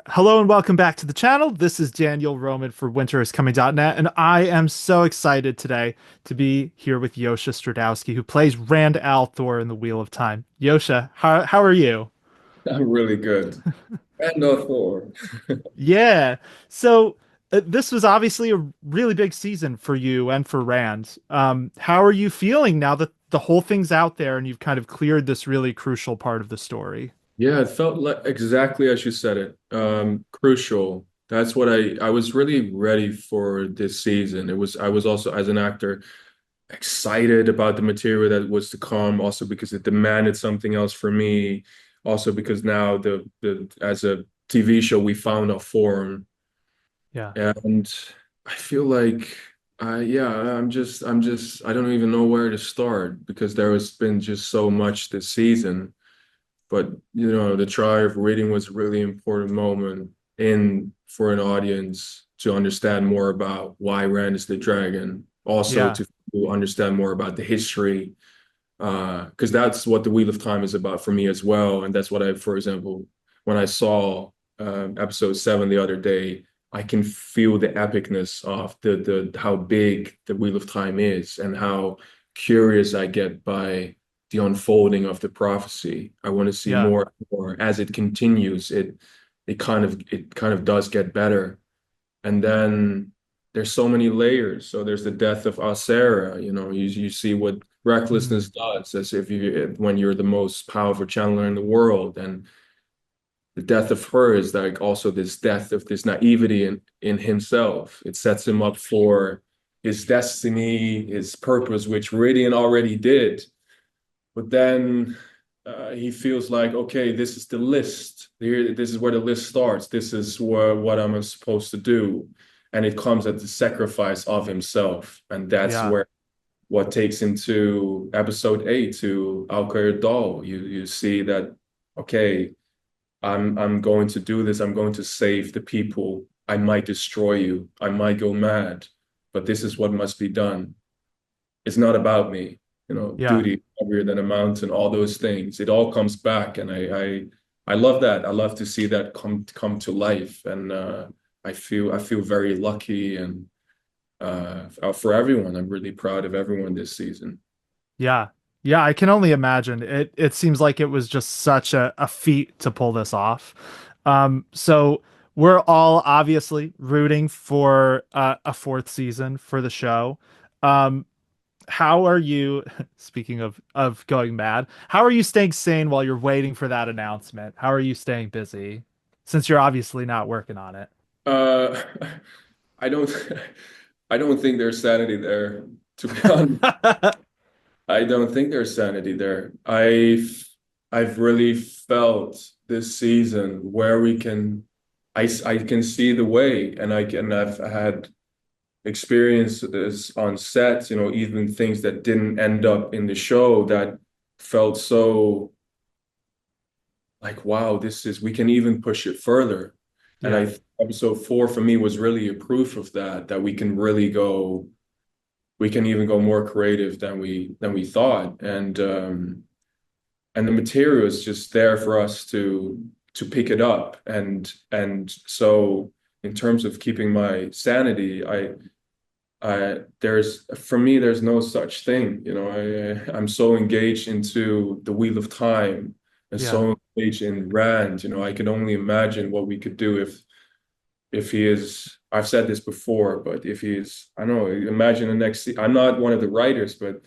Hello and welcome back to the channel. This is Daniel Roman for winteriscoming.net, and I am so excited today to be here with Josha Stradowski, who plays Rand al'Thor in The Wheel of Time. Josha, how are you? I'm really good. And no Thor. Yeah. So this was obviously a really big season for you and for Rand. How are you feeling now that the whole thing's out there and you've kind of cleared this really crucial part of the story? Yeah, it felt like exactly as you said it. Crucial. That's what I was really ready for this season. I was also as an actor excited about the material that was to come, also because it demanded something else for me. Also because now the as a TV show we found a form. Yeah. And I feel like yeah, I don't even know where to start because there has been just so much this season. But the try of reading was a really important moment in for an audience to understand more about why Rand is the dragon, also Yeah. to understand more about the history, because that's what the Wheel of Time is about for me as well. And that's what for example, when I saw episode 7 the other day, I can feel the epicness of the how big the Wheel of Time is and how curious I get by the unfolding of the prophecy. I want to see Yeah. more and more as it continues. It kind of does get better. And then there's so many layers. So there's the death of Asera. You see what recklessness Mm. does, as if you when you're the most powerful channeler in the world, and the death of her is like also this death of this naivety in himself. It sets him up for his destiny, his purpose, which Ridian already did. But then he feels like, okay, this is the list. Here, this is where the list starts. This is what I'm supposed to do. And it comes at the sacrifice of himself. And that's Yeah. where what takes him to episode 8 to Al Dal. You see that, okay, I'm going to do this. I'm going to save the people. I might destroy you. I might go mad, but this is what must be done. It's not about me, Yeah. duty heavier than a mountain, all those things. It all comes back, and I love that. I love to see that come to life, and I feel very lucky, and for everyone, I'm really proud of everyone this season. Yeah. Yeah, I can only imagine. It seems like it was just such a feat to pull this off. So we're all obviously rooting for a fourth season for the show. Um, how are you, speaking of going mad, how are you staying sane while you're waiting for that announcement? How are you staying busy? Since you're obviously not working on it. Uh, I don't, I don't think there's sanity there, to be honest. I don't think there's sanity there. I've really felt this season where I can see the way, and I've had experiences on sets, even things that didn't end up in the show that felt so like, wow, we can even push it further. And Yeah. episode 4 for me was really a proof of that we can really we can even go more creative than we thought. And the material is just there for us to pick it up. And so in terms of keeping my sanity, there's for me there's no such thing. I'm so engaged into the Wheel of Time and Yeah. so engaged in Rand. I can only imagine what we could do if he is. I've said this before, but if he is, I don't know, imagine the next. I'm not one of the writers, but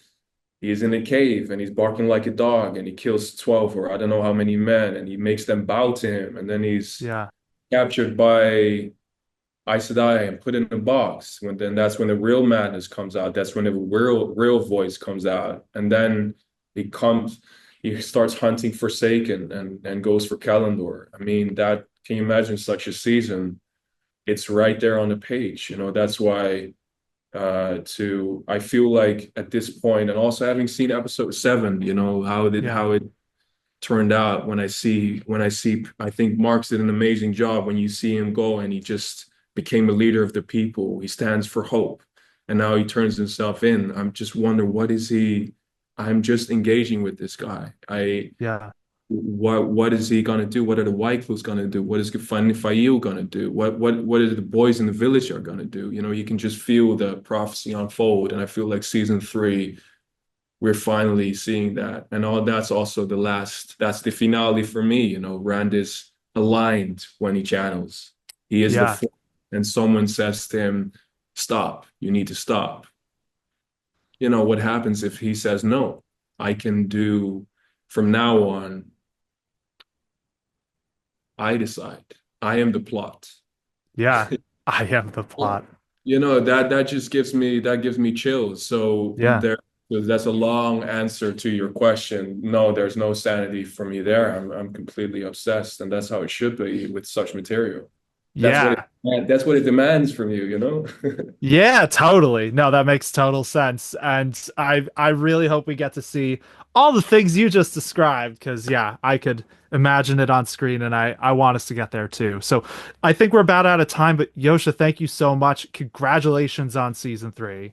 he is in a cave and he's barking like a dog and he kills 12 or I don't know how many men and he makes them bow to him, and then he's Yeah. captured by Aes Sedai and put in a box. Then that's when the real madness comes out. That's when the real voice comes out. And then he comes, he starts hunting Forsaken and goes for Kalendor. I mean, that can you imagine such a season? It's right there on the page. That's why I feel like at this point, and also having seen episode 7, Yeah. how it turned out. When I see I think Marx did an amazing job when you see him go and he just became a leader of the people. He stands for hope, and now he turns himself in. I'm just wonder what is he. I'm just engaging with this guy. Yeah. what is he gonna do? What are the Wyclifs gonna do? What is Fail gonna do? What are the boys in the village are gonna do? You know, you can just feel the prophecy unfold, and I feel like season three, we're finally seeing that, and all that's also the last. That's the finale for me. You know, Rand is aligned when he channels. He is the Yeah. force, and someone says to him, "Stop! You need to stop." You know, what happens if he says no? I can do from now on. I decide. I am the plot. Yeah. I am the Yeah. plot. You know, that just gives me chills. Yeah. So that's a long answer to your question. No, there's no sanity for me there. I'm completely obsessed, and that's how it should be with such material. Yeah. That's what it demands from you, you know? Yeah, totally. No, that makes total sense. And I really hope we get to see all the things you just described because yeah, I could imagine it on screen and I want us to get there too. So I think we're about out of time, but Yosha, thank you so much. Congratulations on season 3.